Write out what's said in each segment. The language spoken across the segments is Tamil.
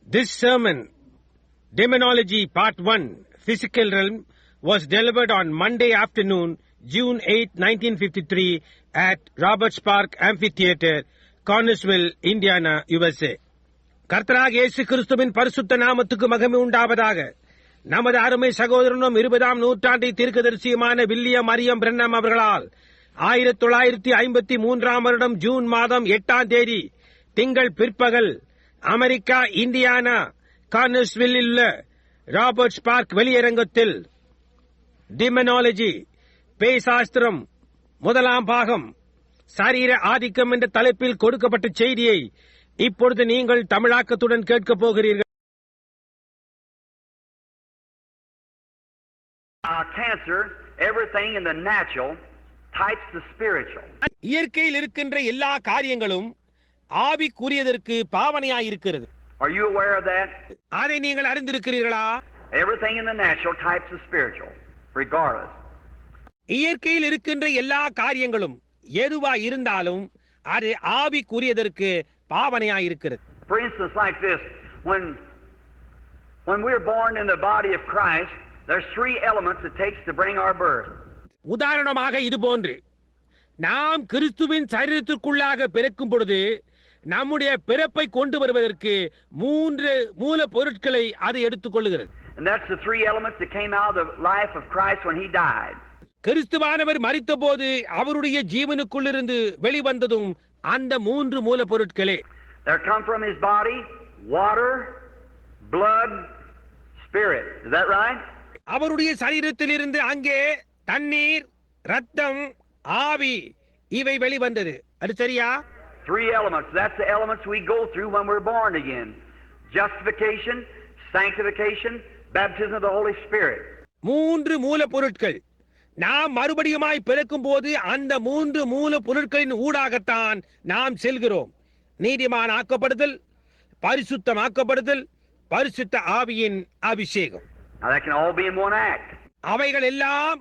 This sermon, Demonology Part 1, Physical Realm, was delivered on Monday afternoon, June 8, 1953 at Roberts Park Amphitheater, Connersville, Indiana, USA. கர்த்தராக இயேசு கிறிஸ்துவின் பரிசுத்த நாமத்துக்கு மகிமை உண்டாவதாக. நமது அருமை சகோதரனும் 20ஆம் நூற்றாண்டை தீர்க்கதரிசியுமான வில்லியம் மரியம் பிரென்னம் அவர்களால் 1953ஆம் வருடம் ஜூன் மாதம் 8ஆம் தேதி திங்கள் பிற்பகல் அமெரிக்கா இந்தியானா கார்னர்ஸ்வில்லில் உள்ள ராபர்ட்ஸ் பார்க் வெளியரங்கத்தில் டிமனாலஜி பேய்சாஸ்திரம் முதலாம் பாகம் சரீர ஆதிக்கம் என்ற தலைப்பில் கொடுக்கப்பட்ட செய்தியை இப்பொழுது நீங்கள் தமிழாக்கத்துடன் கேட்கப் போகிறீர்கள். Cancer, everything in the natural types the spiritual. இயற்கையில் இருக்கின்ற எல்லா காரியங்களும் ஆவிக்குரியதற்கு பாவனையாயிருக்கிறது. Are you aware of that? அதை நீங்கள் அறிந்திருக்கிறீர்களா? Everything in the natural types the spiritual, regardless. இயற்கையில் இருக்கின்ற எல்லா காரியங்களும் எதுவா இருந்தாலும் அது ஆவிக்குரியதற்கு பாவனையாயிருக்கிறது. For instance, like this, when we're born in the body of Christ, there's three elements it takes to bring our birth. உதாரணமாக இது போன்று நாம் கிறிஸ்துவின் சரீரத்திற்குள்ளாக பிறக்கும் பொழுது நம்முடைய பிறப்பை கொண்டு வருவதற்கு 3 மூல பொருட்களை அது எடுத்துக்கொள்கிறது. And that's the three elements that came out of the life of Christ when he died. கிறிஸ்துவானவர் மரித்தபோது அவருடைய ஜீவனுக்குள்ளிருந்து வெளிவந்ததும் அந்த 3 மூல பொருட்களே. There come from his body water, blood, spirit. Is that right? அவருடைய சரீரத்திலிருந்து அங்கே தண்ணீர், இரத்தம், ஆவி இவை வெளிவந்தது. அது சரியா? Three elements. That's the elements we go through when we're born again. Justification, sanctification, baptism of the Holy Spirit. 3 மூல பொருட்கள். நாம் மறுபடியுமாய் பிறக்கும் போது அந்த 3 மூல பொருட்களின் ஊடாகத்தான் நாம் செல்கிறோம். நீதிமான் ஆக்கப்படுதல், பரிசுத்தமாக்கப்படுதல், பரிசுத்த ஆவியின் அபிஷேகம். Now that can all be in one act. அவைகள் எல்லாம்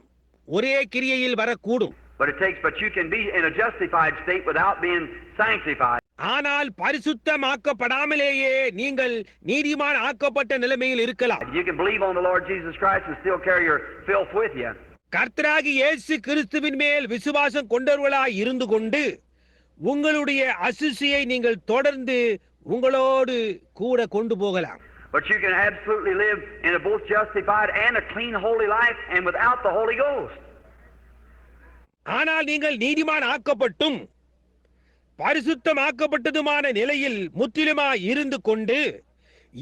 ஒரே கிரியையில் வரக்கூடும். But you can be in a justified state without being sanctified. ஆனால் பரிசுத்தமாக்கப்படாமலேயே நீங்கள் நீதிமான் ஆக்கப்பட்ட நிலைமையில் இருக்கலாம். You can believe on the Lord Jesus Christ and still carry your filth with you. கர்த்தராகி இயேசு கிறிஸ்துவின் மேல் விசுவாசம் கொண்டவர்களாய் இருந்து கொண்டு உங்களுடைய அசுசியை நீங்கள் தொடர்ந்து உங்களோடு கூட கொண்டு போகலாம். But you can absolutely live in a both justified and a clean holy life and without the Holy Ghost. ஆனால் நீங்கள் நீதிமான் ஆக்கப்பட்டும் பரிசுத்தமாக்கப்பட்டதுமான நிலையில் முற்றிலுமாய் இருந்து கொண்டு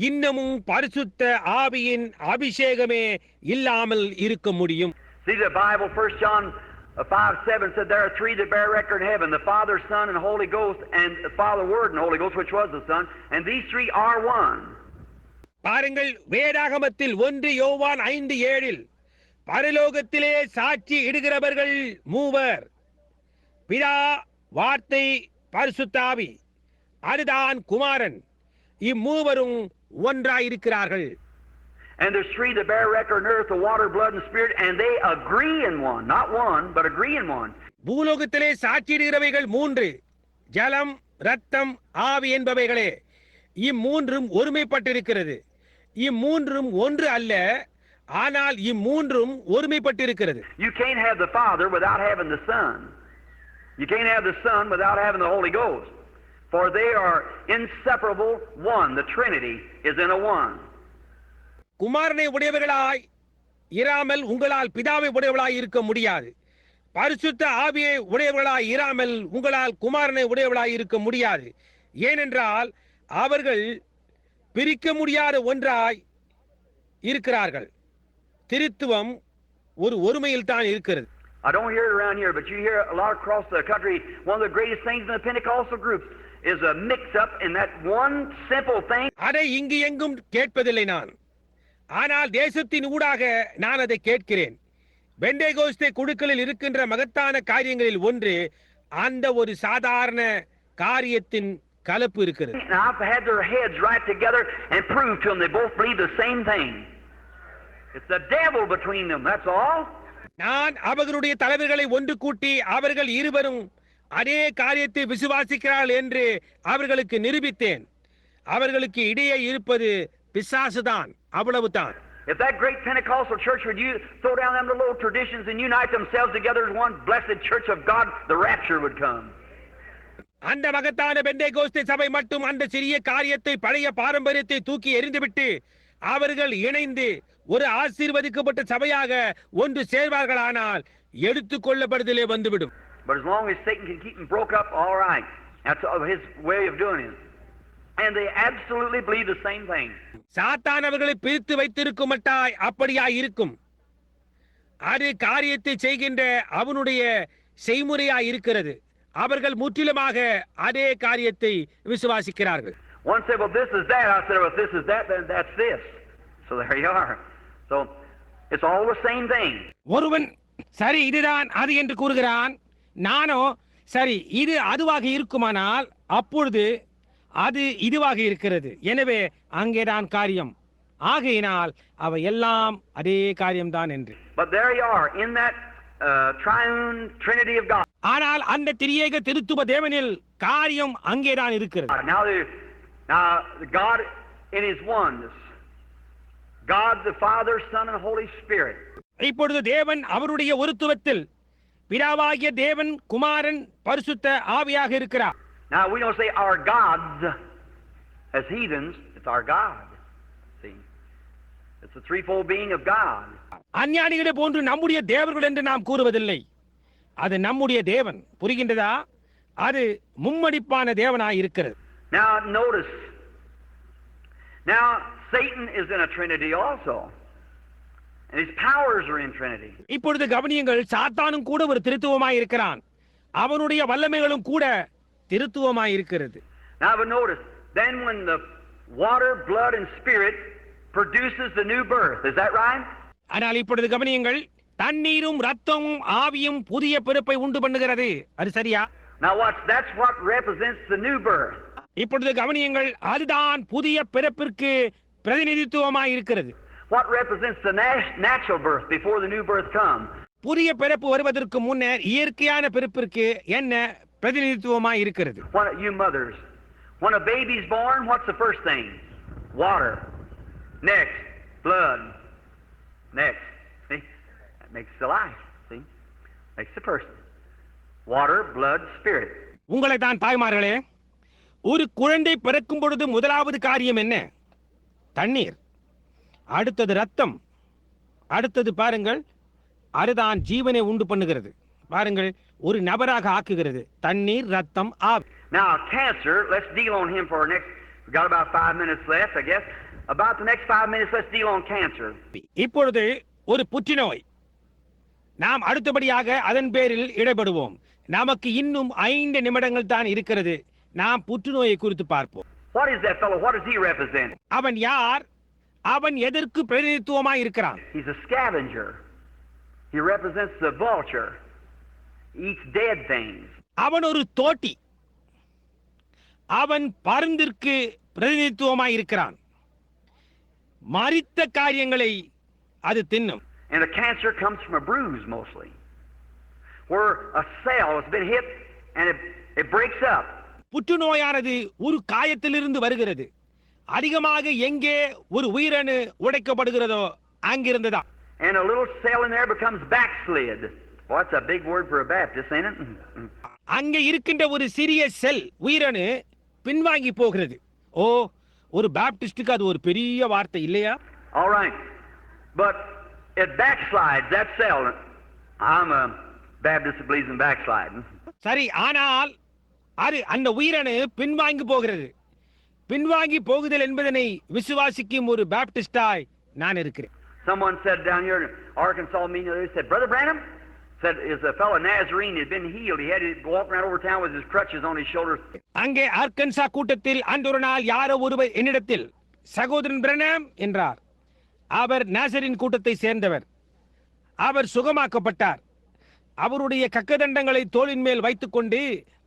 இன்னமும் பரிசுத்த ஆவியின் அபிஷேகமே இல்லாமல் இருக்க முடியும். See, the Bible, 1 John 5:7 said there are three that bear record in heaven, the Father, Son, and Holy Ghost, and the Father, Word, and Holy Ghost, which was the Son, and these three are one. பாருங்கள், வேதாகமத்தில் 1 யோவான் 5:7 பரலோகத்திலே சாட்சி இடுகிறவர்கள் மூவர், பிதா, வார்த்தை, பரிசுத்த ஆவி, அதுதான் குமாரன், இம்மூவரும் ஒன்றாயிருக்கிறார்கள். And there's three that bear record on earth, the water, blood, and spirit, and they agree in one. Not one, but agree in one. பூலோகத்திலே சாட்சியிடுகிறவைகள் 3, ஜலம், இரத்தம், ஆவி என்பவைகளே. இம்மூன்றும் ஒருமைப்பட்டிருக்கிறது. இம்மூன்றும் ஒன்று அல்ல, ஆனால் இம்மூன்றும் ஒருமைப்பட்டிருக்கிறது. You can't have the Father without having the Son. You can't have the Son without having the Holy Ghost. For they are inseparable one. The Trinity is in a one. குமாரனை உடையவர்களாய் இராமல் உங்களால் பிதாவை உடையவர்களாய் இருக்க முடியாது. பரிசுத்த ஆவியை உடையவர்களாய் இராமல் உங்களால் குமாரனை உடையவர்களாய் இருக்க முடியாது. ஏனென்றால் அவர்கள் பிரிக்க முடியாத ஒன்றாய் இருக்கிறார்கள். திருத்துவம் ஒரு ஒருமையில் தான் இருக்கிறது. I don't hear it around here, but you hear a lot across the country. One of the greatest things in the Pentecostal groups is a mix-up in that one simple thing. அதை இங்கு எங்கும் கேட்பதில்லை நான். ஆனால் தேசத்தின் ஊடாக நான் அதை கேட்கிறேன். பெண்டேகோஸ்தே குழுக்களில் இருக்கின்ற மகத்தான காரியங்களில் ஒன்று அந்த ஒரு சாதாரண காரியத்தின் கலப்பு இருக்கிறது. I've had their heads right together and proved to them they both believe the same thing. It's the devil between them, that's all. நான் அவர்களுடைய தலைவர்களை ஒன்று கூட்டி அவர்கள் இருவரும் அதே காரியத்தை விசுவாசிக்கிறார்கள் என்று அவர்களுக்கு நிரூபித்தேன். அவர்களுக்கு இடையே இருப்பது பிசாசுதான், அவ்வளவுதான். If that great Pentecostal church would throw down them little traditions and unite themselves together as one blessed church of God, the rapture would come. அந்த மகத்தான பெந்தேகோஸ்தே சபை மட்டும் அந்த சிறிய காரியத்தை, பழைய பாரம்பரியத்தை தூக்கி எறிந்துவிட்டு அவர்கள் இணைந்து ஒரு ஆசீர்வதிக்கப்பட்ட சபையாக ஒன்று சேர்வார்களானால் எடுத்துக் கொள்ளப்படுதலே வந்துவிடும். But as long as Satan can keep them broke up, all right. That's his way of doing it. And they absolutely believe the same thing. சாத்தான் அவர்களை பிரித்து வைத்திருக்கும் மட்டாய் அப்படியாய் இருக்கும். அது காரியத்தை செய்கின்ற அவனுடைய செய்முறையாய் இருக்கிறது. அவர்கள் முற்றிலுமாக அதே காரியத்தை விசுவாசிக்கிறார்கள். One said, well, this is that. I said, well, if this is that, then that's this. So there you are. So it's all the same thing. ஒருவன் சரி இதுதான் அது என்று கூறுகிறான். நானோ சரி இது அதுவாக இருக்குமானால் அப்பொழுது அது இதுவாக இருக்கிறது. எனவே அங்கேதான் காரியம். ஆகையினால் அவை எல்லாம் அதே காரியம்தான் என்று. But there you are in that triune trinity of God. ஆனால் அந்த திரியேக திருத்துவ தேவனில் காரியம் அங்கேதான் இருக்கிறது. Now God in his oneness, God the Father, Son and Holy Spirit. இப்பொழுது தேவன் அவருடைய ஒருத்துவத்தில் பிதாவாகிய தேவன், குமாரன், பரிசுத்த ஆவியாக இருக்கிறார். Now we don't say our gods as heathens, it's our God. See? It's the threefold being of God. அஞ்ஞானிகளை போன்று நம்முடைய தேவர்கள் என்று நாம் கூறுவதில்லை. அது நம்முடைய தேவன். புரிகின்றதா? அது மும்மடிப்பான தேவனாய் இருக்கிறது. Now notice. Now Satan is in a trinity also. And his powers are in trinity. இப்பொழுது கவனியுங்கள், சாத்தானும் கூட ஒரு திருத்துவமாய் இருக்கிறான். அவனுடைய வல்லமைகளும் கூட திருத்துவமாய் இருக்கிறது. Now but notice, then when the water, blood and spirit produces the new birth, is that right? ஆனால் இப்பொழுது கவனியுங்கள், தண்ணீரும் ரத்தமும் ஆவியும் புதிய பிறப்பை உண்டு பண்ணுகிறது. அது சரியா? Now that's what represents the new birth. இப்பொழுது கவனியுங்கள், அதுதான் புதிய பிறப்பிற்கு பிரதிநிதித்துவமாய் இருக்கிறது. What represents the natural birth before the new birth comes? புதிய பிறப்பு வருவதற்கு முன்னர் இயற்கையான பிறப்பிற்கு என்ன பிரதிநிதித்துவமாய் இருக்கிறது? You mothers, when a baby's born, what's the first thing? Water. Next, blood. Next, see, that makes the life. See, makes the person. Water, blood, spirit. உங்களை தான் தாய்மார்களே, ஒரு குழந்தை பிறக்கும் பொழுது முதலாவது காரியம் என்ன? தண்ணீர். அடுத்தது ரத்தம். அடுத்தது பாருங்கள், அதுதான் ஜீவனை உண்டு பண்ணுகிறது. பாருங்கள், ஒரு நபராக ஆக்குகிறது. தண்ணீர், ரத்தம், ஆவி. Now cancer, let's deal on him for our next. We got about 5 minutes left, I guess. About the next 5 minutes, let's deal on cancer. இப்பொழுது ஒரு புற்றுநோய். நாம் அடுத்தபடியாக அதன் பேரில் ஈடுபடுவோம். நமக்கு இன்னும் 5 நிமிடங்கள் தான் இருக்கிறது. நாம் புற்றுநோயை குறித்து பார்ப்போம். What is that fellow? What does he represent? அவன் யார்? அவன் எதற்கு பிரதிநிதித்துவமாய் இருக்கிறான்? He's a scavenger. He represents the vulture. He eats dead things. அவன் ஒரு தோட்டி. அவன் பருந்திற்கு பிரதிநிதித்துவமாய் இருக்கிறான். மரித்த காரியங்களை அது தின்னும். And a cancer comes from a bruise mostly, where a cell has been hit and it breaks up. புற்றுநோயானது ஒரு காயத்திலிருந்து வருகிறது. அதிகமாக எங்கே ஒரு உயிரணு உடைக்கப்படுகிறதோ அங்கிருந்துதான். And a little cell in there becomes backslid. Well, that's a big word for a Baptist, ain't it? அங்கே இருக்கின்ற ஒரு சிறிய செல் உயிரணு பின்வாங்கி போகிறது. ஓ, ஒரு பாப்டிஸ்டுக்கு அது ஒரு பெரிய வார்த்தை இல்லையா? All right. But it backslides, that cell. I'm a Baptist that believes in backsliding. சரி, ஆனால் அது அந்த உயிரணு பின்வாங்கி போகிறது. பின்வாங்கி போகுதல் என்பதனை விசுவாசிக்கும் ஒரு பாப்டிஸ்டாய் நான் இருக்கிறேன். Someone said down here in Arkansas meeting, they said, Brother Branham said, is a fellow Nazarene had been healed. He had to walk around over town with his crutches on his shoulders. அங்கே ஆர்கன்சா கூட்டத்தில் அன்றொரு நாள் யாரோ ஒருவர் என்னிடத்தில், சகோதரன் பிரணாம் என்றார். அவர் நாசரின் கூட்டத்தை சேர்ந்தவர். அவர் சுகமாக்கப்பட்டார். அவருடைய கக்கதண்டங்களை தோளின் மேல் வைத்துக் கொண்டு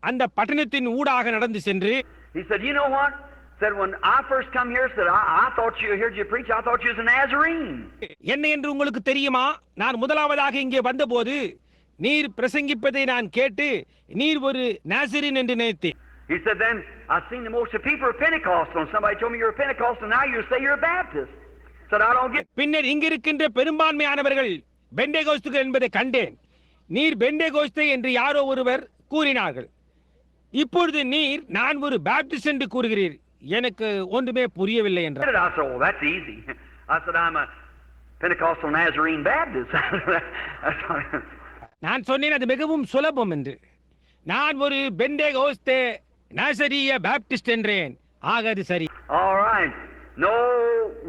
அந்த பட்டணத்தின் ஊடாக நடந்து சென்று, he said, you know what? Said when I first come here, said I thought you heard you preach. I thought you was a Nazarene. என்ன என்று உங்களுக்கு தெரியுமா? நான் முதலாவதாக இங்கே வந்தபோது நீர் பிரசங்கிப்பதை நான் கேட்டு நீர் ஒரு நாசரீன் என்று நினைத்தேன். He said then I've seen the most of people are Pentecostal, and somebody told me you're a Pentecostal, now you say you're a Baptist. Said I don't get. பின்னர் இங்கிருக்கின்ற பெரும்பான்மையானவர்கள் பெண்டேகோஸ்துகள் என்பதை கண்டேன். நீர் பெண்டேகோஸ்தே என்று யாரோ ஒருவர் கூறினார்கள். இப்பொழுது நீர் நான் ஒரு பாப்டிஸ்ட் என்று கூறுகிறீர். எனக்கு ஒன்றுமே புரியவில்லை என்றார். I said, oh, that's easy. I said, I'm a Pentecostal Nazarene Baptist. நான் சொன்னேன் அது மிகவும் சுலபம் என்று. நான் ஒரு பெண்டேகோஸ்தே நாசரிய பாப்டிஸ்ட் என்றேன். ஆக அது சரி. All right. No,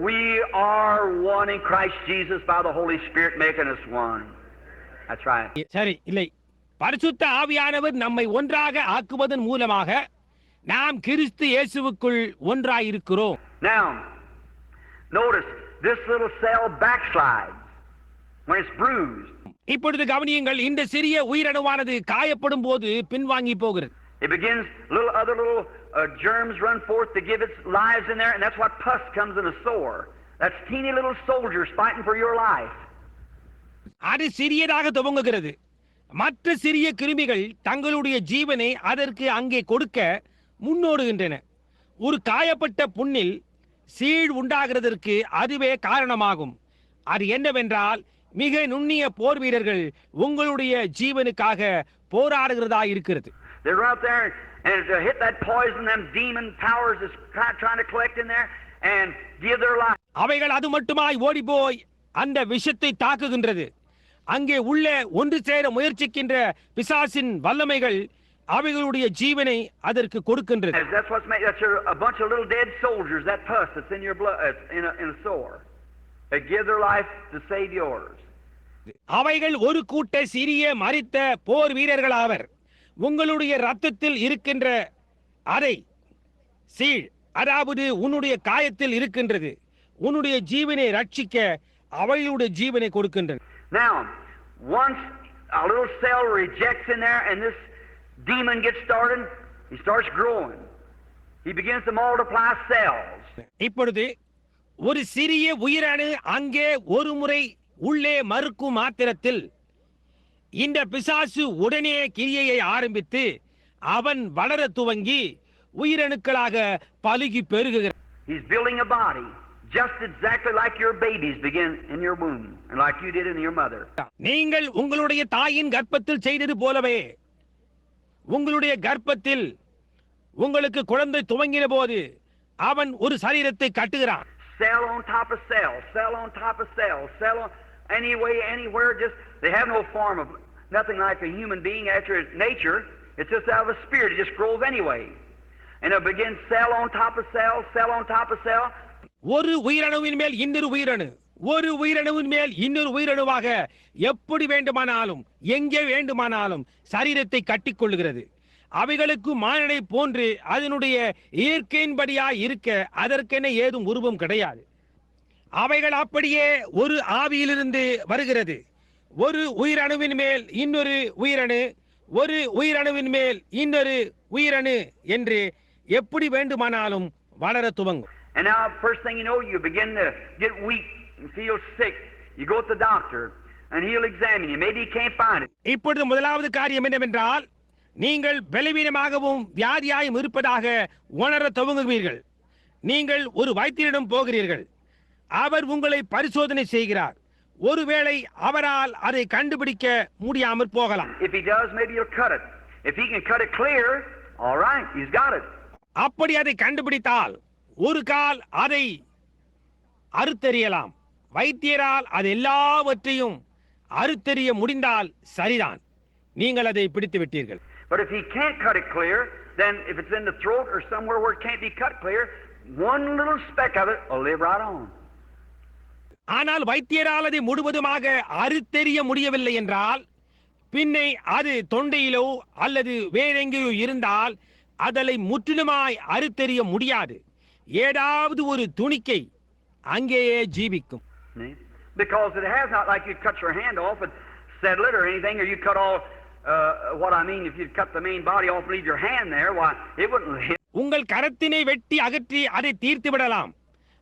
we are one in Christ Jesus by the Holy Spirit making us one. That's right. சரி, இல்லை. பரிசுத்த ஆவியானவர் நம்மை ஒன்றாக ஆக்குவதன் மூலமாக நாம் கிறிஸ்து இயேசுவுக்குள் ஒன்றாயிருக்கிறோம். Now, notice this little cell backslides when it's bruised. இப்பொழுது கவனியுங்கள், இந்த சிறிய உயிரணுவானது காயப்படும் போது பின்வாங்கி போகிறது. It begins other little germs run forth to give its lives in there, and that's what pus comes in a sore. That's teeny little soldiers fighting for your life. அது சிறியதாக துவங்குகிறது. மற்ற சிறிய கிருமிகள் தங்களுடைய ஜீவனை அதற்கு அங்கே கொடுக்க முன்னோடுகின்றன. ஒரு காயப்பட்ட புண்ணில் சீழ் உண்டாகிறதற்கு அதுவே காரணமாகும். அது என்னவென்றால் மிக நுண்ணிய போர் வீரர்கள் உங்களுடைய ஜீவனுக்காக போராடுகிறதா இருக்கிறது. They're out there and to hit that poison, them demon powers is trying to collect in there and give their life. அவைகள் அது மட்டுமாய் ஓடிப்போய் அந்த விஷத்தை தாக்குகின்றது. அங்கே உள்ள ஒன்று சேர முயற்சிக்கின்ற பிசாசின் வல்லமைகள் அவைகளுடைய ஜீவனை அதற்கு கொடுக்கின்றது. That's what's made. That's a bunch of little dead soldiers. That pus that's in your blood, in a sore. They give their life to save yours. அவைகள் ஒரு கூட்ட சிறிய மரித்த போர் வீரர்கள் ஆவர். உங்களுடைய ரத்தத்தில் இருக்கின்ற அதை சீழ், அதாவது உன்னுடைய காயத்தில் இருக்கின்றது. உன்னுடைய ஜீவனை ரட்சிக்க அவைகளுடைய ஜீவனை கொடுக்கின்றது. Now, once a little cell rejects in there and this demon gets started, he starts growing. He begins to multiply cells. இப்பொழுது ஒரு சிறிய உயிரணு அங்கே ஒரு முறை உள்ளே மறுக்கும் மாத்திரத்தில் இந்த பிசாசு உடனே கிரியையை ஆரம்பித்து அவன் வளர துவங்கி உயிரணுக்களாக பலுகி பெருகுகிறான். He's building a body just exactly like your babies begin in your womb and like you did in your mother. நீங்கள் உங்களுடைய தாயின் கர்ப்பத்தில் செய்தது போலவே உங்களுடைய கர்ப்பத்தில் உங்களுக்கு குழந்தை துவங்கின போது அவன் ஒரு சரீரத்தை கட்டுகிறான். Cell on top of cell, cell on top of cell, cell on anyway, anywhere, just they have no form of nothing like a human being after its nature. It's just out of a spirit. It just grows anyway. And it begins cell on top of cell, cell on top of cell. ஒரு உயிரணுவின் மேல் இன்னொரு உயிரணு, ஒரு உயிரணுவின் மேல் இன்னொரு உயிரணுவாக எப்படி வேண்டுமானாலும் எங்கே வேண்டுமானாலும் சரீரத்தை கட்டிக்கொள்ளுகிறது. அவைகளுக்கு மானிடை போன்று அதனுடைய இயற்கையின்படியாய் இருக்க அதற்கென ஏதும் உருவம் கிடையாது. அவைகள் அப்படியே ஒரு ஆவியிலிருந்து வருகிறது. ஒரு உயிரணுவின் மேல் இன்னொரு உயிரணு, ஒரு உயிரணுவின் மேல் இன்னொரு உயிரணு என்று எப்படி வேண்டுமானாலும் வளர துவங்கும். And now, first thing you know, you begin to get weak and feel sick. You go to the doctor and he'll examine you. Maybe he can't find it. இப்பொழுது முதலாவது காரியம் என்னவென்றால், நீங்கள் பலவீனமாகவும் வியாதியாயும் இருப்பதாக உணர துவங்குவீர்கள். நீங்கள் ஒரு வைத்தியரிடம் போகிறீர்கள். அவர் உங்களை பரிசோதனை செய்கிறார். ஒருவேளை அவரால் அதை கண்டுபிடிக்க முடியாமல் போகலாம். If he does, maybe he'll cut it. If he can cut it clear, all right, he's got it. அப்படி அதை கண்டுபிடித்தால் ஒரு கால் அதை அறுத்தெறியலாம். வைத்தியரால் அது எல்லாவற்றையும் அறுத்தெறிய முடிந்தால் சரிதான், நீங்கள் அதை பிடித்து விட்டீர்கள். But if he can't cut it clear, then if it's in the throat or somewhere where it can't be cut clear, one little speck of it will live right on. ஆனால் வைத்தியரால் அதை முழுவதுமாக அறுத்தெறிய முடியவில்லை என்றால், பின்னை அது தொண்டையிலோ அல்லது வேறெங்கேயோ இருந்தால் அதனை முற்றிலுமாய் அறுத்தெறிய முடியாது. ஏதாவது ஒரு துணிக்கை அங்கேயே ஜீவிக்கும். Because it has not, like you cut your hand off and settle it or anything, or you cut all what I mean, if you cut the main body off and leave your hand there, why it wouldn't live. உங்கள் கரத்தினை வெட்டி அகற்றி அதை தீர்த்து விடலாம்.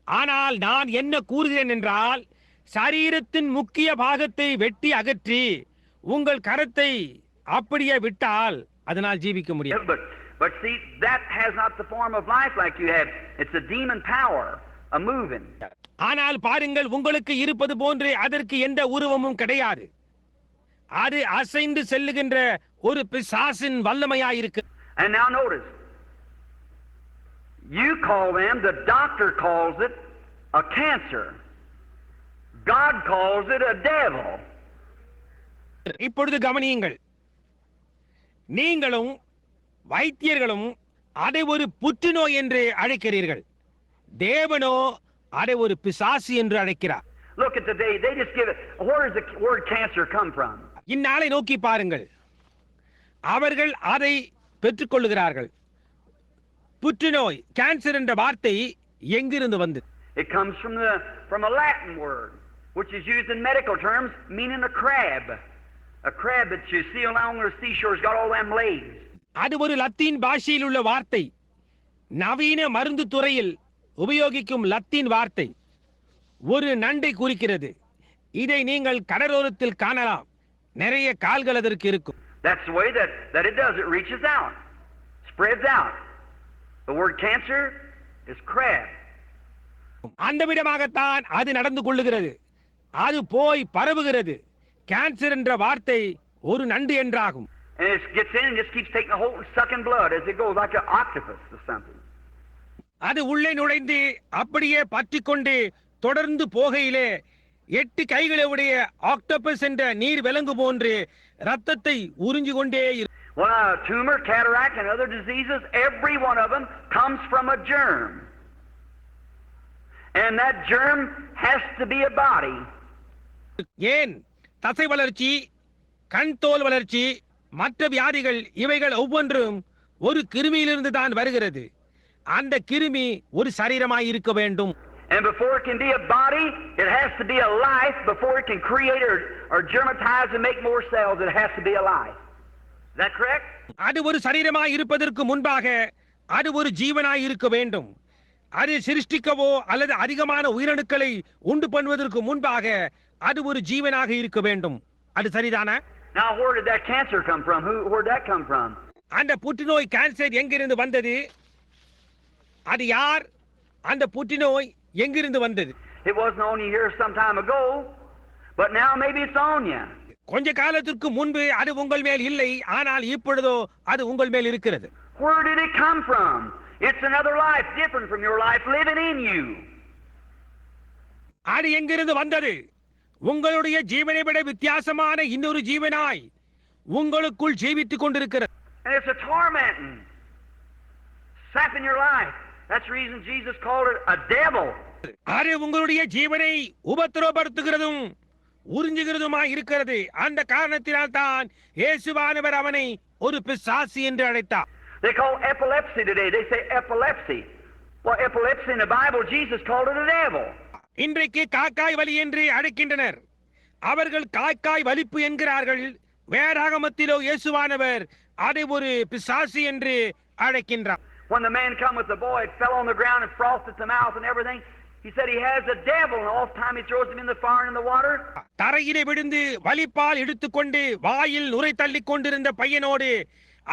ஆனால் நான் என்ன கூறுகிறேன் என்றால், சரீரத்தின் முக்கிய பாகத்தை வெட்டி அகற்றி உங்கள் கரத்தை அப்படியே விட்டால் அதனால் ஜீவிக்க முடியும். But But see, that has not the form of life like you have. It's a demon power, a moving. ஆனால் பாருங்கள், உங்களுக்கு இருப்பது போன்று அதற்கு எந்த உருவமும் கிடையாது. அது அசைந்து செல்லுகின்ற ஒரு பிசாசின் வல்லமையாயிருக்கு. And now notice, you call them, the doctor calls it a cancer. God calls it a devil. இப்பொழுது கவனியுங்கள், நீங்களும் வைத்தியர்களும் அதை ஒரு புற்றுநோய் என்று அழைக்கிறீர்கள். தேவனோ அதை ஒரு பிசாசு என்று அழைக்கிறார். Look at the day, they just give it. Where does the word cancer come from? இந்நாளை நோக்கி பாருங்கள், அவர்கள் அதை பெற்றுக்கொள்ளுகிறார்கள். புற்றுநோய், கேன்சர் என்ற வார்த்தை எங்கிருந்து வந்தது? It comes from a Latin word, which is used in medical terms, meaning a crab. A crab that you see along the seashore has got all them legs. அது ஒரு லத்தீன் பாஷையில் உள்ள வார்த்தை. நவீன மருந்து துறையில் உபயோகிக்கும் லத்தீன் வார்த்தை ஒரு நண்டை குறிக்கிறது. இதை நீங்கள் கடலோரத்தில் காணலாம். நிறைய கால்கள் அதற்கு இருக்கும். That's the way that it does. It reaches out, spreads out. The word cancer is crab. அந்த விதமாகத்தான் அது நடந்து கொள்ளுகிறது. அது போய் பரவுகிறது. கேன்சர் என்ற வார்த்தை ஒரு நண்டு என்றாகும். And it gets in and just keeps taking a hold and sucking blood as it goes, like an octopus or something. அது உள்ளே நுழைந்து அப்படியே பற்றிக்கொண்டு தொடர்ந்து போகையிலே 8 கைகளுடைய ஆக்டோபஸ் என்ற நீர் விலங்கு போன்று ரத்தத்தை உறிஞ்சு கொண்டே இருக்கும். Well, a tumor, cataract, and other diseases, every one of them comes from a germ. And that germ has to be a body. ஏன் தசை வளர்ச்சி, கண் தோல் வளர்ச்சி, மற்ற வியாதிகள் இவைகள் ஒவ்வொன்றும் ஒரு கிருமியிலிருந்து தான் வருகிறது. அந்த கிருமி ஒரு சரீரமாய் இருக்க வேண்டும். And before it can be a body, it has to be a life. Before it can create or germatize and make more cells, it has to be a life. Is that correct? அது ஒரு சரீரமாய் இருப்பதற்கு முன்பாக அது ஒரு ஜீவனாய் இருக்க வேண்டும். அது சிருஷ்டிக்கவோ அல்லது அதிகமான உயிரணுக்களை உண்டு பண்ணுவதற்கு முன்பாக அது ஒரு ஜீவனாக இருக்க வேண்டும். அது சரிதானா? Now, where did that cancer come from? Where did that come from? அந்த புற்றுநோய் கேன்சர் எங்கிருந்து வந்தது? அது யார்? அந்த புற்றுநோய் எங்கிருந்து வந்தது? It wasn't on you here some time ago, but now maybe it's on you. கொஞ்ச காலத்திற்கு முன்பு அது உங்கள் மேல் இல்லை, ஆனால் இப்பொழுதோ அது உங்கள் மேல் இருக்கிறது. Where did it come from? It's another life different from your life living in you. அது எங்கிருந்து வந்தது? உங்களுடைய ஜீவனை விட வித்தியாசமான இன்னொரு ஜீவனாய் உங்களுக்குள் ஜீவித்துக் கொண்டிருக்கிறது. And it's a tormenting, sapping your life. That's the reason Jesus called it a devil. அது உங்களுடைய ஜீவனை உபத்திரவப்படுத்துகிறதும் உறிஞ்சுகிறதுமாய் இருக்கிறது. அந்த காரணத்தினால் தான் இயேசுவானவர் அவனை ஒரு பிசாசு என்று அழைத்தார். They call epilepsy today. They say epilepsy. Well, epilepsy in the Bible, Jesus called it a devil. இன்றைக்கு காக்காய் வலி என்று அழைக்கின்றனர். அவர்கள் காக்காய் வலிப்பு என்கிறார்கள். வேதாகமத்திலோ இயேசுவானவர் அதை ஒரு பிசாசு என்று அழைக்கின்றார். When the man come with the boy, it fell on the ground and frothed at the mouth and everything. He said he has a devil, and all the time he throws him in the fire and in the water. தரையிலே விழுந்து வலிப்பால் எடுத்துக்கொண்டு வாயில் நுரை தள்ளிக் கொண்டிருந்த பையனோடு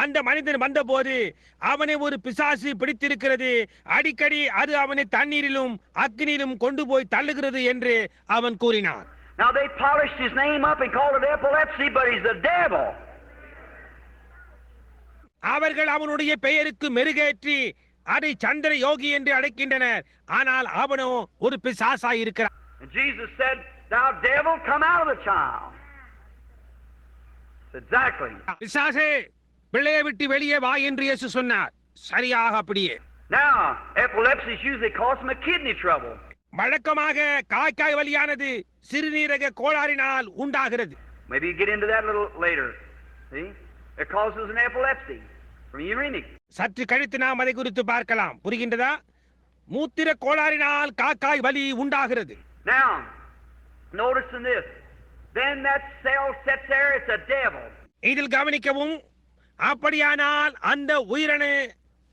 அந்த மனிதன் வந்தபோது அவனை ஒரு பிசாசு பிடித்திருக்கிறது, அடிக்கடி அது அவனை தண்ணீரிலும் அக்னியிலும் கொண்டு போய் தள்ளுகிறது என்று அவன் கூறினான். Now they polished his name up and called it epilepsy, but he's a devil. அவர்கள் அவனுடைய பெயருக்கு மெருகேற்றி அதை சந்திர யோகி என்று அழைக்கின்றனர். ஆனால் அவனோ ஒரு பிசாசாய் இருக்கிறான். And Jesus said, "Thou devil, come out of the child." Exactly. பிசாசே, பிள்ளையை விட்டு வெளியே வா என்று இயேசு சொன்னார். சரியாக அப்படியே. Now, epilepsy is usually caused from a kidney trouble. வழக்கமாக காக்காய் வலியானது சிறுநீரக கோளாறினால் உண்டாகிறது. Maybe you get into that a little later. See? It causes an epilepsy from uremic. சற்று கழித்து நாம் அதை குறித்து பார்க்கலாம். புரிகின்றதா? மூத்திர கோளாறினால் காக்காய் வலி உண்டாகிறது. Now, notice in this. Then that cell sits there, it's a devil. இதில் கவனிக்கவும், அப்படியானால் அந்த உயிரணு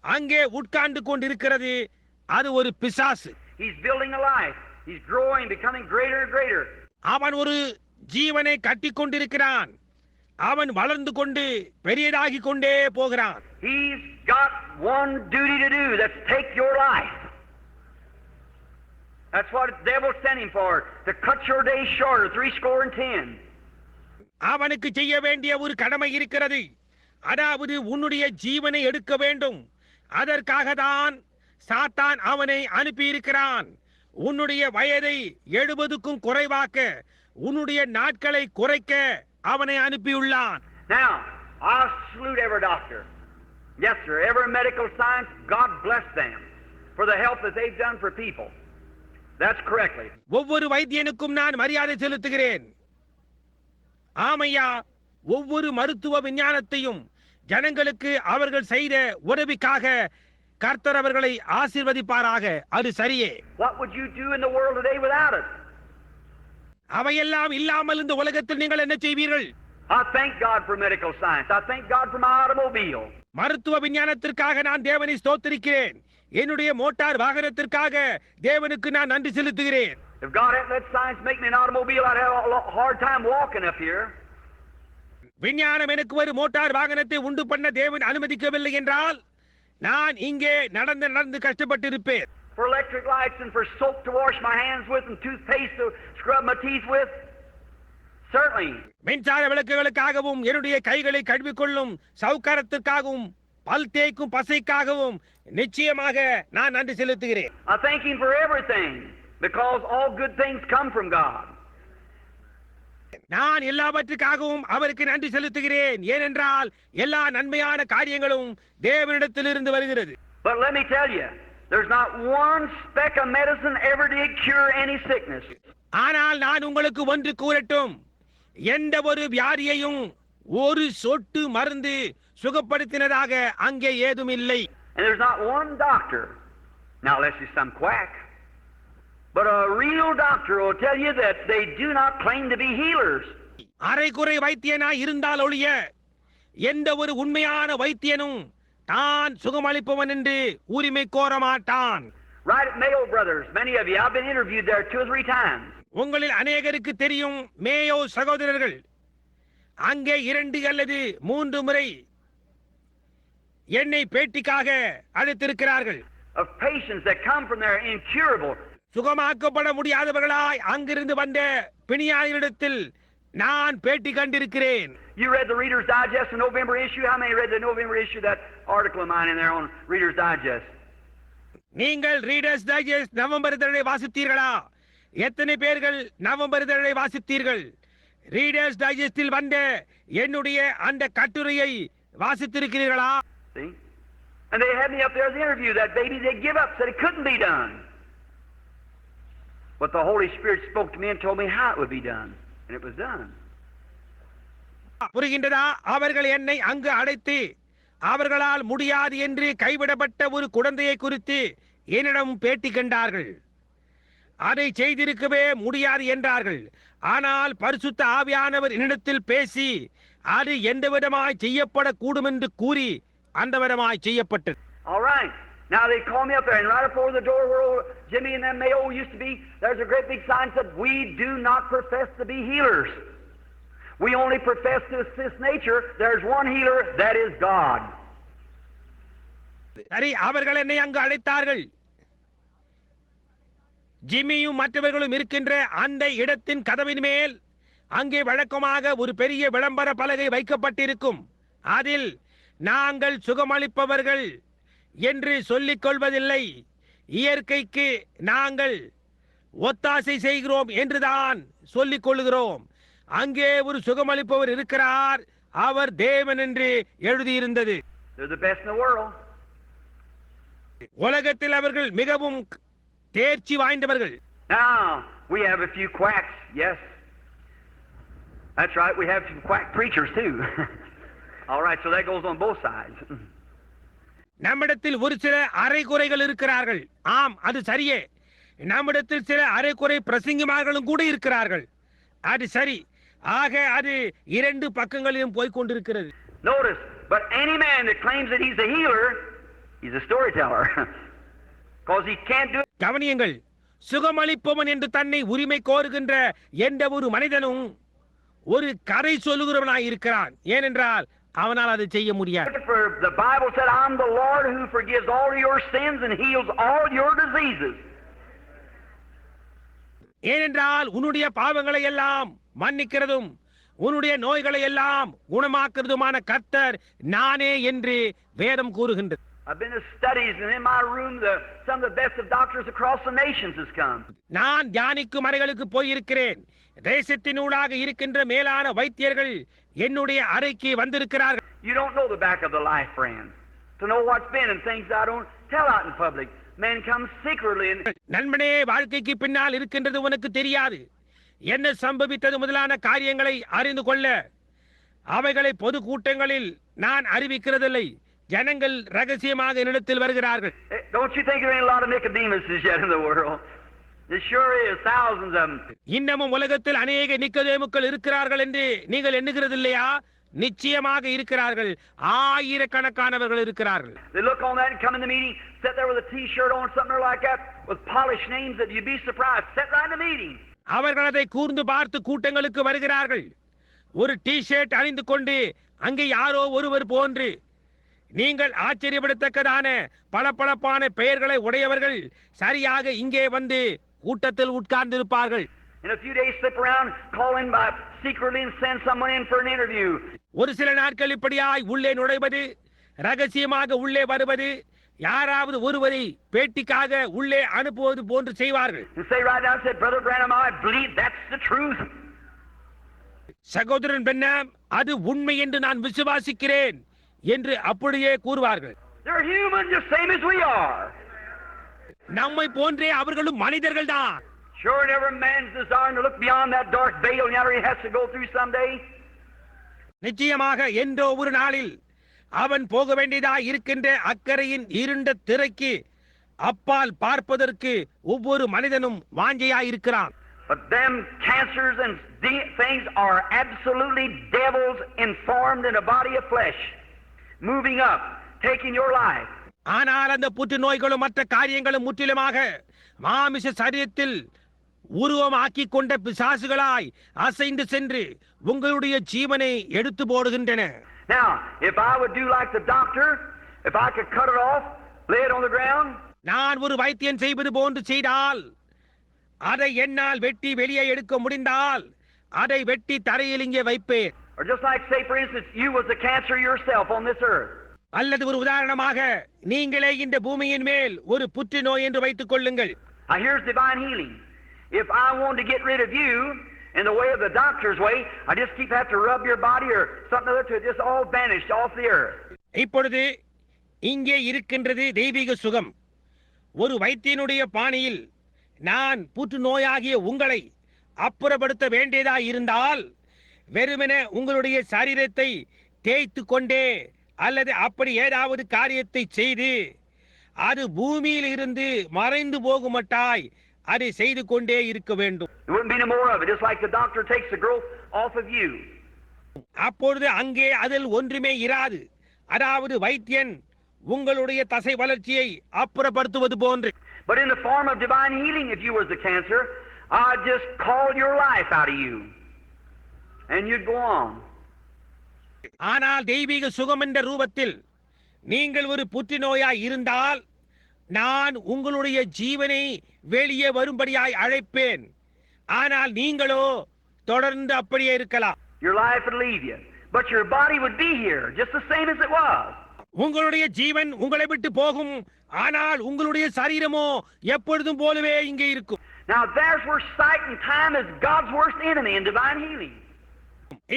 அங்கே உட்கார்ந்து கொண்டிருக்கிறது. அது ஒரு பிசாசு. He's building a life. He's growing, becoming greater and greater. அவன் ஒரு ஜீவனை கட்டிக் கொண்டிருக்கிறான். அவன் வளர்ந்து கொண்டு பெரியதாகிக் கொண்டே போகிறான். He's got one duty to do. That's take your life. That's what the devil sent him for, to cut your days shorter, 70. அவனுக்கு செய்ய வேண்டிய ஒரு கடமை இருக்கிறது. அதாவது உன்னுடைய ஜீவனை எடுக்க வேண்டும். அதற்காக தான் சாத்தான் அவனை அனுப்பியிருக்கிறான். உன்னுடைய வயதை 70க்கும் குறைவாக்க, உன்னுடைய நாட்களை குறைக்க அவனை அனுப்பியுள்ளான். Now, I salute every doctor. Yes, sir. Every medical science, God bless them for the help that they've done for people. That's correctly. ஒவ்வொரு வைத்தியனுக்கும் நான் மரியாதை செலுத்துகிறேன். ஆமையா, ஒவ்வொரு மருத்துவ விஞ்ஞானத்தையும் ஜனங்களுக்கு அவர்கள் செய்த உதவிக்காக கர்த்தர் அவர்களை ஆசீர்வதிப்பாராக. அது சரியே. What would you do in the world today without it? அவையெல்லாம் இல்லாமல் இந்த உலகத்தில் நீங்கள் என்ன செய்வீர்கள்? I thank God for medical science. I thank God for my automobile. மருத்துவ விஞ்ஞானத்திற்காக நான் தேவனை ஸ்தோத்திரிக்கிறேன். என்னுடைய மோட்டார் வாகனத்திற்காக தேவனுக்கு நான் நன்றி செலுத்துகிறேன். If God hadn't let science make me an automobile, I'd have a hard time walking up here. விஞ்ஞானம் எனக்கு ஒரு மோட்டார் வாகனத்தை உண்டு பண்ண தேவன் அனுமதிக்கவில்லை என்றால் நான் இங்கே நடந்து கஷ்டப்பட்டிருப்பேன். For electric lights and for soap to wash my hands with and toothpaste to scrub my teeth with. Certainly. மின்சார விளக்குகளுக்காகவும் என்னுடைய கைகளை கழுவிக்கொள்ளும் சௌகரியத்திற்காகவும் பல் தேய்க்கும் பசைக்காகவும் நிச்சயமாக நான் நன்றி செலுத்துகிறேன். I thank him for everything because all good things come from God. நான் எல்லாவற்றுக்காகவும் அவருக்கு நன்றி செலுத்துகிறேன். ஏனென்றால் எல்லா நன்மையான காரியங்களும் தேவனிடத்திலிருந்து வருகிறது. But let me tell you, there's not one speck of medicine ever did cure any sickness. ஆனால் நான் உங்களுக்கு ஒன்று கூறட்டும், எந்த ஒரு வியாதியையும் ஒரு சொட்டு மருந்து சுகப்படுத்தினதாக அங்கே ஏதும் இல்லை. And there's not one doctor, now unless he's some quack, but a real doctor will tell you that they do not claim to be healers. அரைகுறை வைத்தியனாய் இருந்தால் ஒழிய எந்த ஒரு உண்மையான வைத்தியனும் தான் சுகமளிப்பவன் என்று உரிமை கோர மாட்டான். Right at Mayo Brothers, many of you, I've been interviewed there 2 or 3 times. உங்களில் அநேகருக்கு தெரியும், மேயோ சகோதரர்கள் அங்கே 2 அல்லது 3 முறை என்னை பேட்டிக்காக அழைத்திருக்கிறார்கள். Of patients that come from there incurable. சுகமாக்கப்பட முடியாதவர்களாய் அங்கிருந்து வந்த பிணியாளர்களிடத்தில் நான் பேட்டி கண்டிருக்கிறேன். You read the Reader's Digest, the November issue? How many read the November issue, that article of mine in there on Reader's Digest? நீங்கள் ரீடர்ஸ் டைஜஸ்ட் நவம்பர் இதழை வாசித்தீர்களா? எத்தனை பேர்கள் நவம்பர் இதழை வாசித்தீர்கள்? ரீடர்ஸ் டைஜஸ்டில் வந்த என்னுடைய அந்த கட்டுரையை வாசித்திருக்கிறீர்களா? See? And they had me up there as an interview. That baby, they give up, said it couldn't be done. But the Holy Spirit spoke to me and told me how it would be done. And it was done. புரிகின்றதா? அவர்கள் என்னை அங்கு அழைத்து அவர்களால் முடியாது என்று கைவிடப்பட்ட ஒரு குழந்தையை குறித்து என்னிடம் பேட்டி கண்டார்கள். அதை செய்திருக்கவே முடியாது என்றார்கள். ஆனால் பரிசுத்த ஆவியானவர் என்னிடத்தில் பேசி அது எந்த விதமாய் செய்யப்படக்கூடும் என்று கூறி அந்த விதமாய் செய்யப்பட்டது. All right. Now they call me up there, and right up over the door where old Jimmy and them Mayo used to be, there's a great big sign that said, "We do not profess to be healers. We only profess to assist nature. There's one healer, that is God." சரி, அவர்கள் என்னை அங்கு அழைத்தார்கள். ஜிம்மியும் மற்றவர்களும் இருக்கின்ற அந்த இடத்தின் கதவின் மேல் அங்கே வழக்கமாக ஒரு பெரிய விளம்பர பலகை வைக்கப்பட்டிருக்கும். அதில் நாங்கள் சுகமளிப்பவர்கள் என்று சொல்லிக் கொள்வதில்லை, இயற்கைக்கு நாங்கள் ஒத்தாசை செய்கிறோம் என்றுதான் சொல்லிக் கொள்கிறோம். அங்கே ஒரு சுகமளிப்பவர் இருக்கிறார், அவர் தேவன் என்று எழுதியிருந்தது. உலகத்தில் அவர்கள் மிகவும் தேர்ச்சி வாய்ந்தவர்கள். Now we have a few quacks. Yes, that's right. We have some quack preachers too. All right, so that goes on both sides. நம்மிடத்தில் ஒரு சில அரைகுறைகள் இருக்கிறார்கள். ஆம், அது சரியே. நம்மிடத்தில் சில அரைகுறை பிரசங்கிமார்களும் கூட இருக்கிறார்கள். அது சரி. ஆக அது 2 பக்கங்களிலும் போய் கொண்டிருக்கிறது. Notice, but any man that claims that he's a healer, he's a storyteller. Because he can't do it. கவனியுங்கள், சுகமளிப்பவன் என்று தன்னை உரிமை கோருகின்ற எந்த ஒரு மனிதனும் ஒரு கதை சொல்லுகிறவனாய் இருக்கிறான். ஏனென்றால் அவனால் அதை செய்ய முடியாது. For the Bible said, I'm the Lord who forgives all your sins and heals all your diseases. ஏனென்றால் உன்னுடைய பாவங்களை எல்லாம் மன்னிக்கிறதும் உன்னுடைய நோய்களை எல்லாம் குணமாக்குறதுமான கர்த்தர் நானே என்று வேதம் கூறுகின்றது. I've been to studies and in my room some of the best of doctors across the nations has come. நான் தியானிக்கும் அறைகளுக்கு போயிருக்கிறேன். தேசத்தினூடாக இருக்கின்ற மேலான வைத்தியர்கள் என்னுடைய அறைக்கு வந்திருக்கிறார்கள். You don't know the back of the life, friends. To know what's been and things I don't tell out in public. Men come secretly and நண்பனே, வாழ்க்கைக்கு பின்னால் இருக்கின்றது உனக்கு தெரியாது. என்ன சம்பவித்தது முதலான காரியங்களை அறிந்து கொள்ள அவைகளை பொது கூட்டங்களில் நான் அறிவிக்கிறதில்லை. ஜனங்கள் ரகசியமாக என்னிடத்தில் வருகிறார்கள். Don't you think there ain't a lot of Nicodemuses yet in the world? There sure is, thousands of them. இன்னமும் உலகத்தில் அநேக நிக்கதேமுக்கள் இருக்கிறார்கள் என்று நீங்கள் எண்ணுகிறது இல்லையா? நிச்சயமாக இருக்கிறார்கள். ஆயிரக்கணக்கானவர்கள் இருக்கிறார்கள். They look on that and come in the meeting, sit there with a t-shirt on, something like that, with polished names that you'd be surprised. Sit right in the meeting. அவர்கள் அதை கூர்ந்து பார்த்து கூட்டங்களுக்கு வருகிறார்கள். ஒரு டி-ஷர்ட் அணிந்து கொண்டு அங்கே யாரோ ஒருவர் போன்று நீங்கள் ஆச்சரியப்படத்தக்கதான பளபளப்பான பெயர்களை உடையவர்கள் சரியாக இங்கே வந்து கூட்டத்தில் உட்கார்ந்திருப்பார்கள். In a few days slip around, call in by secretly and send someone in for an interview. ஒரு சில நாட்கள் இப்படியாய் உள்ளே நுழைவது, ரகசியமாக உள்ளே வருவது, யாராவது ஒருவரை பேட்டிக்காக உள்ளே அனுப்புவது போன்று செய்வார்கள். And say right now, said Brother Branham, I believe that's the truth. சகோதரன் பென்னாம், அது உண்மை என்று நான் விசுவாசிக்கிறேன் என்று அப்படியே கூறுவார்கள். They're human just same as we are. நம்மை போன்றே அவர்களும் மனிதர்கள் தான். Sure, and every man's desiring to look beyond that dark veil yonder he has to go through someday. நிச்சயமாக என்றோ ஒரு நாளில் அவன் போக வேண்டியதாய் இருக்கின்ற அக்கறையின் இருண்ட திரைக்கு அப்பால் பார்ப்பதற்கு ஒவ்வொரு மனிதனும் வாஞ்சையாய் இருக்கிறான். But them cancers and things are absolutely devils informed in a body of flesh, moving up, taking your life. ஆனால் அந்த புற்றுநோய்களும் மற்ற காரியங்களும் முற்றிலுமாக மாமிச சரீரத்தில் உருவமாக்கி கொண்ட பிசாசுகளாய் அசைந்து சென்று உங்களுடைய ஜீவனை எடுத்து போடுகின்றன. Now, if I would do like the doctor, if I could cut it off, lay it on the ground. நான் ஒரு வைத்தியன் செய்வது போன்று செய்தால், அதை என்னால் வெட்டி வெளியே எடுக்க முடிந்தால் அதை வெட்டி தரையில் இங்கே வைப்பேன். Or just like, say for instance, you was the cancer yourself on this earth. அல்லது ஒரு உதாரணமாக நீங்களே இந்த பூமியின் மேல் ஒரு புற்றுநோய் என்று வைத்துக் கொள்ளுங்கள். Now here's divine healing. If I want to get rid of you in the way of the doctor's way, I just have to rub your body or something other to just all vanish off the earth. இப்பொழுது இங்கே இருக்கின்றது தெய்வீக சுகம். ஒரு வைத்தியனுடைய பாணியில் நான் புற்றுநோயாகிய உங்களை அப்புறப்படுத்த வேண்டியதாய் இருந்தால் வெறுமென உங்களுடைய சரீரத்தை தேய்த்து கொண்டே அல்லது அப்படி ஏதாவது காரியத்தை செய்து அது பூமியில் இருந்து மறைந்து போகுமட்டாய் அதை செய்து கொண்டே இருக்க வேண்டும். There wouldn't be no more of it, just like the doctor takes the growth off of you. அப்பொழுது அங்கே அதில் ஒன்றுமே இராது. அதாவது வைத்தியன் உங்களுடைய தசை வளர்ச்சியை அப்புறப்படுத்துவது போன்று. But in the form of divine healing, if you was the cancer, I'd just call your life out of you and you'd go on. ஆனால் தெய்வீக சுகம் என்ற ரூபத்தில் நீங்கள் ஒரு புற்றுநோயாய் இருந்தால் நான் உங்களுடைய ஜீவனை வெளியே வரும்படியாய் அழைப்பேன். ஆனால் நீங்களோ தொடர்ந்து அப்படியே இருக்கலாம். Your life would leave you, but your body would be here just the same as it was. உங்களுடைய ஜீவன் உங்களை விட்டு போகும், ஆனால் உங்களுடைய சரீரமோ எப்பொழுதும் போலவே இங்கே இருக்கும். Now there's where sight and time is God's worst enemy in divine healing.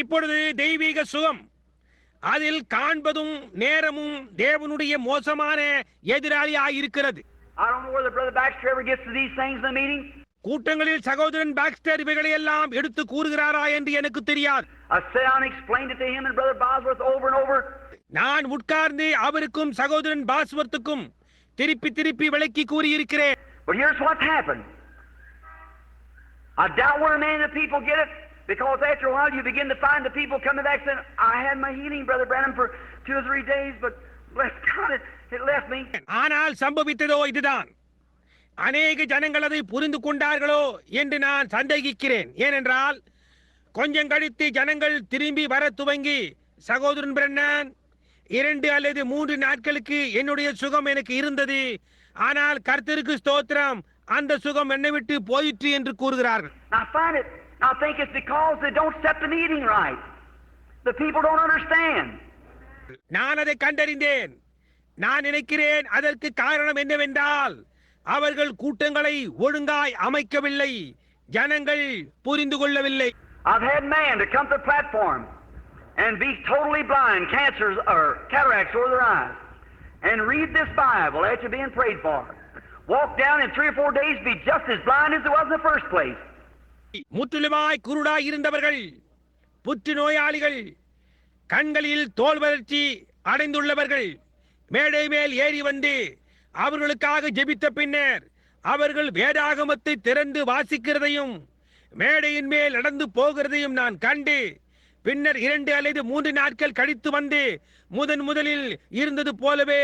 இப்பொழுது தெய்வீக சுகம், அதில் காண்பதும் நேரமும் தேவனுடைய மோசமான எதிராளியாய் இருக்கிறது. I don't know whether Brother Baxter ever gets to these things in the meeting. கூட்டங்களில் சகோதரன் பாக்ஸ்டர் இவைகளை எல்லாம் எடுத்து கூறுகிறாரா என்று எனக்கு தெரியாது. I sat down and explained it to him and Brother Bosworth over and over. நான் உட்கார்ந்து அவருக்கும் சகோதரன் பாஸ்வர்த்துக்கும் திருப்பி திருப்பி விளக்கி கூறியிருக்கிறேன். But here's what's happened. I doubt where many of the people get it, because after a while you begin to find the people coming back saying, I had my healing, Brother Branham, for 2 or 3 days, but bless God, it left me. ஆனால் சம்பவித்ததோ இதுதான். அநேக ஜனங்கள் அதை புரிந்து கொண்டார்களோ என்று நான் சந்தேகிக்கிறேன். ஏனென்றால் கொஞ்சம் கழித்து ஜனங்கள் திரும்பி வர துவங்கி சகோதரன் பிரண்ணன், 2 அல்லது 3 நாட்களுக்கு என்னுடைய சுகம் எனக்கு இருந்தது. ஆனால் கர்த்தருக்கு ஸ்தோத்திரம், அந்த சுகம் என்னை விட்டு போயிற்று என்று கூறுகிறார்கள். I think it's because they don't set the meeting right. The people don't understand. நான் அதை கண்டறிந்தேன். நான் நினைக்கிறேன் அதற்கு காரணம் என்னவென்றால் அவர்கள் கூட்டங்களை ஒழுங்காய் அமைக்கவில்லை. ஜனங்கள் புரிந்து கொள்ளவில்லை. I've had man to come to the platform and be totally blind, cancers or cataracts over their eyes, and read this Bible after being prayed for. Walk down in 3 or 4 days, be just as blind as it was in the first place. முற்றிலுமாய் குருடாய் இருந்தவர்கள், புற்று நோயாளிகள், கண்களில் தோல் வளர்ச்சி அடைந்துள்ளவர்கள் மேடை மேல் ஏறி வந்து அவர்களுக்காக ஜெபித்த பின்னர் அவர்கள் வேதாகமத்தை திறந்து வாசிக்கிறதையும் மேடையின் மேல் நடந்து போகிறதையும் நான் கண்டு பின்னர் 2 அல்லது 3 நாட்கள் கழித்து வந்து முதலில் இருந்தது போலவே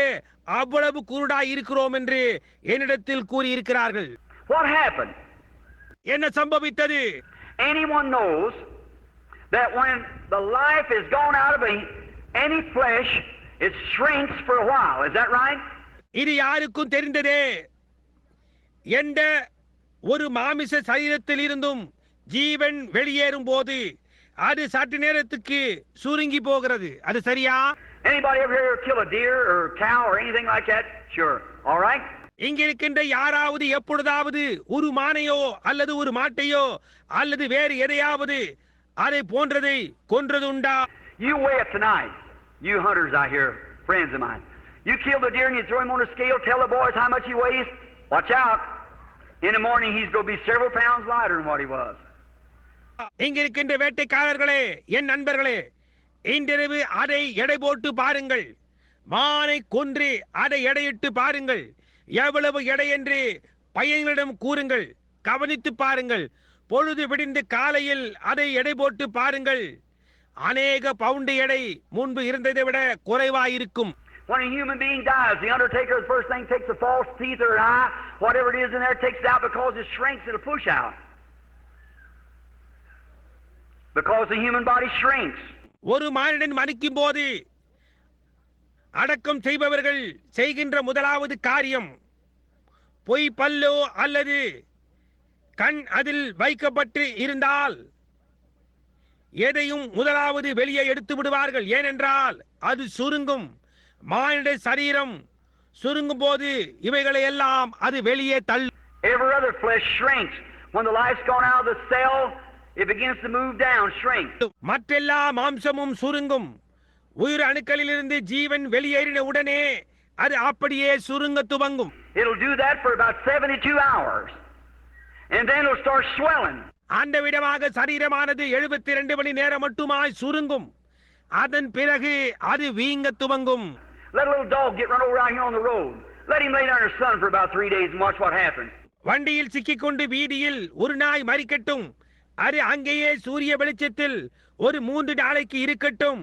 அவ்வளவு குருடாய் இருக்கிறோம் என்று என்னிடத்தில் கூறியிருக்கிறார்கள். What happened? என்ன சம்பவித்தது? Anyone knows that when the life is gone out of any flesh, it shrinks for a while. Is that right? இது யாருக்கும் தெரிந்ததே. எந்த ஒரு மாமிச சரீரத்தில் இருந்தும் ஜீவன் வெளியேறும் போது அது சற்று நேரத்துக்கு சுருங்கி போகிறது. அது சரியா? Anybody ever here kill a deer or cow or anything like that? Sure. All right. இங்க இருக்கின்ற யாராவது எப்பொழுதாவது ஒரு மானையோ அல்லது ஒரு மாட்டையோ அல்லது வேறு எதையாவது அதை போன்றதை கொன்றது உண்டா? You weigh it tonight. You hunters out here, friends of mine. You kill the deer and you throw him on a scale, tell the boys how much he weighs. Watch out. In the morning he's going to be several pounds lighter than what he was. இங்க இருக்கின்ற வேட்டைக்காரர்களே, என் நண்பர்களே, இன்றிரவு அதை எடை போட்டு பாருங்கள். மானை கொன்று அதை எடையிட்டு பாருங்கள். எவ்வளவு எடை என்று பையன்களிடம் கூறுங்கள். கவனித்து பாருங்கள். பொழுது விடிந்து காலையில் அதை எடை போட்டு பாருங்கள். அநேக பவுண்டு எடை முன்பு இருந்ததை விட குறைவாயிருக்கும். When a human being dies, the undertaker, the first thing, takes the false teeth or an eye, whatever it is in there, takes it out because it shrinks, it'll push out. Because the human body shrinks. ஒரு மனிதன் மரிக்கும் போது அடக்கம் செய்பவர்கள் செய்கின்ற முதலாவது காரியம் பொய் பல்லோ அல்லது கண் அதில் வைக்கப்பட்டு இருந்தால் எதையும் முதலாவது வெளியே எடுத்து விடுவார்கள். ஏனென்றால் அது சுருங்கும். மானிட சரீரம் சுருங்கும் போது இவைகளை எல்லாம் அது வெளியே தள்ளும். Every other flesh shrinks. When the life's gone out of the cell, it begins to move down, shrink. மற்றெல்லா மாம்சமும் சுருங்கும். உயிர் அணுக்களிலிருந்து ஜீவன் வெளியேறின உடனே அது அப்படியே சுருங்க துவங்கும். It'll do that for about 72 hours. And then it'll start swelling. அந்த விதமாக சரீரமானது 72 மணி நேரம் மட்டுமாய் சுருங்கும். அதன் பிறகு அது வீங்க துவங்கும். Let a little dog get run over out here on the road. Let him lay down in the sun for about 3 days and watch what happens. வண்டியில் சிக்கிக்கொண்டு வீதியில் ஒரு நாய் மரிக்கட்டும். அது அங்கேயே சூரிய வெளிச்சத்தில் ஒரு 3 நாளைக்கு இருக்கட்டும்.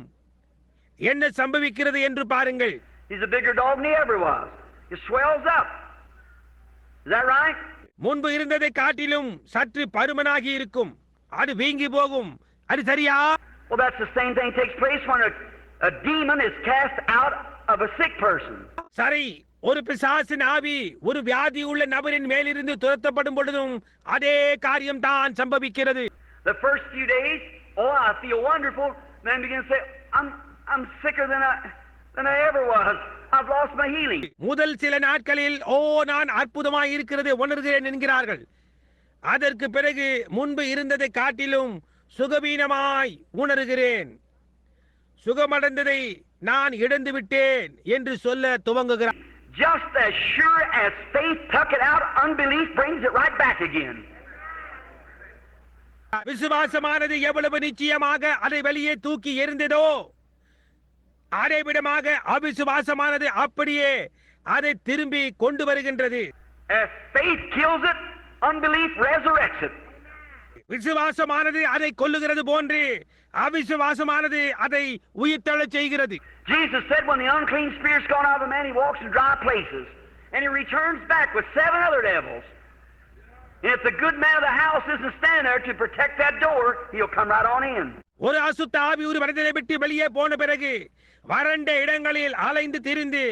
என்ன சம்பவிக்கிறது என்று பாருங்கள். He's a bigger dog than he ever was. It swells up. Is that right? முன்பு இருந்ததை காட்டிலும் சற்று பருமனாகி இருக்கும். அது வீங்கி போகும். அது சரியா? Well, that's the same thing takes place when a demon is cast out of a sick person. சரி, ஒரு பிசாசின் ஆவி ஒரு வியாதி உள்ள நபரின் மேலிருந்து துரத்தப்படும் பொழுதும் அதே காரியம் தான் சம்பவிக்கிறது. The first few days, oh, I feel wonderful. Then begin to say, I'm sicker than I ever was. I've lost my healing. முதல் சில நாட்களில் நான் அற்புதமாய் இருக்கிறது உணர்கிறேன் என்கிறார்கள். அதற்கு பிறகு முன்பு இருந்ததை காட்டிலும் சுகவீனமாய் உணர்கிறேன். சுகமடைந்ததை நான் இழந்து விட்டேன் என்று சொல்ல துவங்குகிறார். Just as sure as faith took it out, unbelief brings it right back again. விசுவாசமானது எவ்வளவு நிச்சயமாக அதை வெளியே தூக்கி எறிந்ததோ அதே விதமாக அவிசுவாசமானது அப்படியே அதை திரும்பி கொண்டு வருகின்றது. As faith kills it, unbelief resurrects it. விசுவாசமானது அதை கொல்லுகிறது போன்று அவிசுவாசமானது அதை உயிர்த்தெழச் செய்கிறது. Jesus said when the unclean spirit's gone out of a man, he walks in dry places and he returns back with 7 other devils. And if the good man of the house isn't standing there to protect that door, he'll come right on in. ஒரு அசுத்த ஆவி ஒரு மனிதனை விட்டு வெளியே போன பிறகு வறண்ட இடங்களில் அலைந்து திரிந்து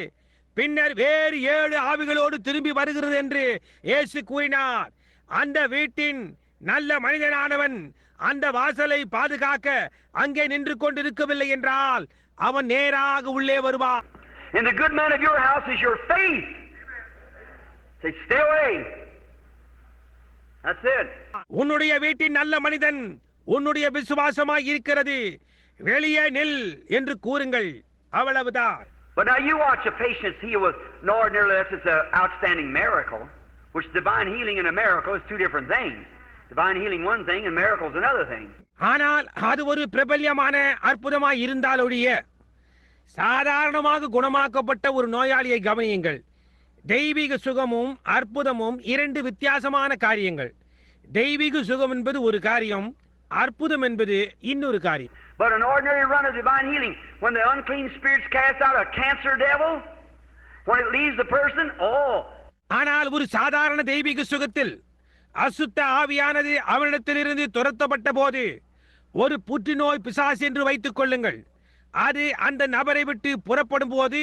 பின்னர் வேறு 7 ஆவிகளோடு திரும்பி வருகிறது என்று இயேசு கூறினார். அந்த வீட்டின் நல்ல மனிதனானவன் அந்த வாசலை பாதுகாக்க அங்கே நின்று கொண்டிருக்கவில்லை என்றால் அவன் நேராக உள்ளே வருவான். And the good man of your house is your faith. Say, stay away. That's it. உன்னுடைய வீட்டின் நல்ல மனிதன் உன்னுடைய விசுவாசமாய் இருக்கிறது, வெளியே நில் என்று கூறுங்கள். அவ்வளவுதான். But now you watch a patient heal with no ordinarily it's an outstanding miracle, which divine healing and a miracle is two different things. Divine healing one thing and miracles another thing. ஆனால் அது ஒரு பிரபல்யமான அற்புதமாய் இருந்தாலொழிய சாதாரணமாக குணமாக்கப்பட்ட ஒரு நோயாளியை கவனியுங்கள். தெய்வீக சுகமும் அற்புதமும் 2 வித்தியாசமான காரியங்கள். தெய்வீக சுகம் என்பது ஒரு காரியம், அற்புதம் என்பது இன்னொரு காரியம். But an ordinary run of divine healing, when the unclean spirits cast out a cancer devil, when it leaves the person, ஆனால் ஒரு சாதாரண தெய்வீக சுகத்தில் அசுத்த ஆவியானது அவனிடத்திலிருந்து துரத்தப்பட்ட போது ஒரு புற்றுநோய் பிசாசு என்று வைத்துக் கொள்ளுங்கள், அது அந்த நபரை விட்டு புறப்படும் போது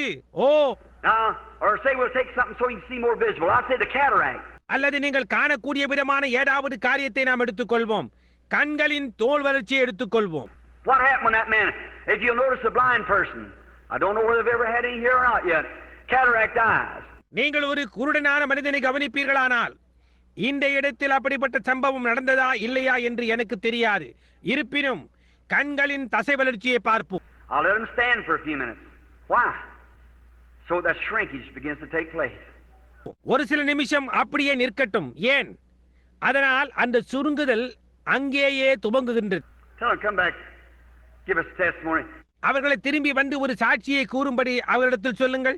or say we'll take something so you can see more visible. I'll say the cataract. அல்லது நீங்கள் காணக்கூடிய விதமான ஏதாவது காரியத்தை நாம் எடுத்துக்கொள்வோம். கண்களின் தோல் வளர்ச்சியை எடுத்துக்கொள்வோம். What happened when that man, if you'll notice a blind person, I don't know whether they've ever had any here or not yet, cataract eyes. நீங்கள் ஒரு குருடனான மனிதனை கவனிப்பீர்களானால் இந்த இடத்தில் அப்படிப்பட்ட சம்பவம் நடந்ததா இல்லையா என்று எனக்கு தெரியாது. இருப்பினும் கண்களின் தசை வளர்ச்சியை பார்ப்போம். I'll let them stand for a few minutes. Why? So that shrinkage begins to take place. ஒரு சில நிமிஷம் அப்படியே நிற்கட்டும். ஏன்? அதனால் அந்த சுருங்குதல் அங்கேயே துவங்குகின்றது. Tell them come back, give us testimony. அவர்களை திரும்பி வந்து ஒரு சாட்சியை கூறும்படி அவரிடத்தில் சொல்லுங்கள்.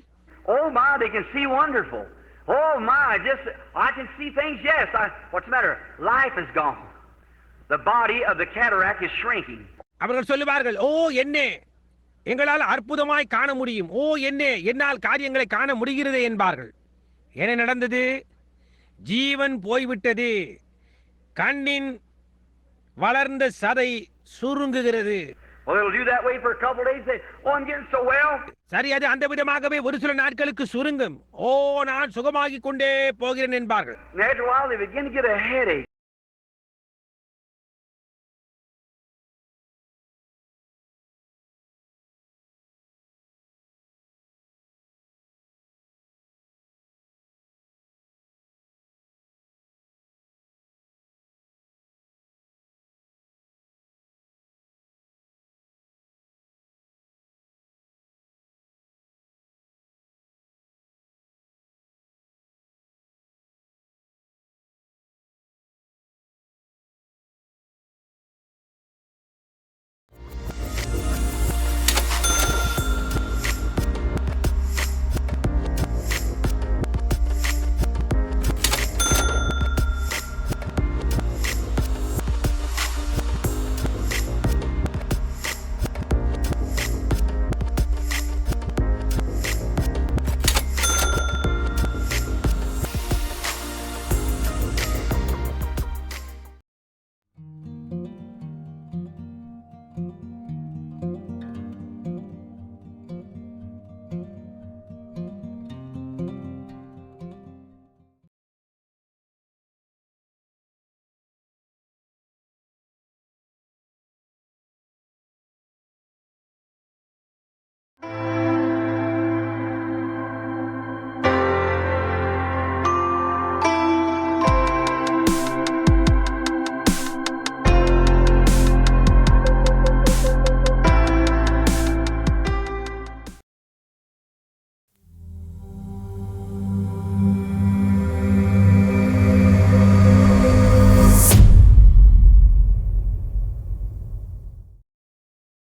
Oh my, they can see wonderful. Oh my, just I can see things. Yes, what's the matter? Life is gone. The body of the cataract is shrinking. அவர்கள் சொல்லுவார்கள், ஓ என்னே, எங்களால் அற்புதமாய் காண முடியும். ஓ என்னே, என்னால் காரியங்களை காண முடிகிறது என்பார்கள். என்ன நடந்தது? ஜீவன் போய்விட்டது. கண்ணின் வளர்ந்த சதை சுருங்குகிறது. Well, it'll do that way for a couple days. Say, oh, I'm getting so well. சரி, அது அந்த விதமாகவே ஒரு சில நாட்களுக்கு சுருங்கும். ஓ நான் சுகமாகிக் கொண்டே போகிறேன் என்பார்கள். And after a while they begin to get a headache.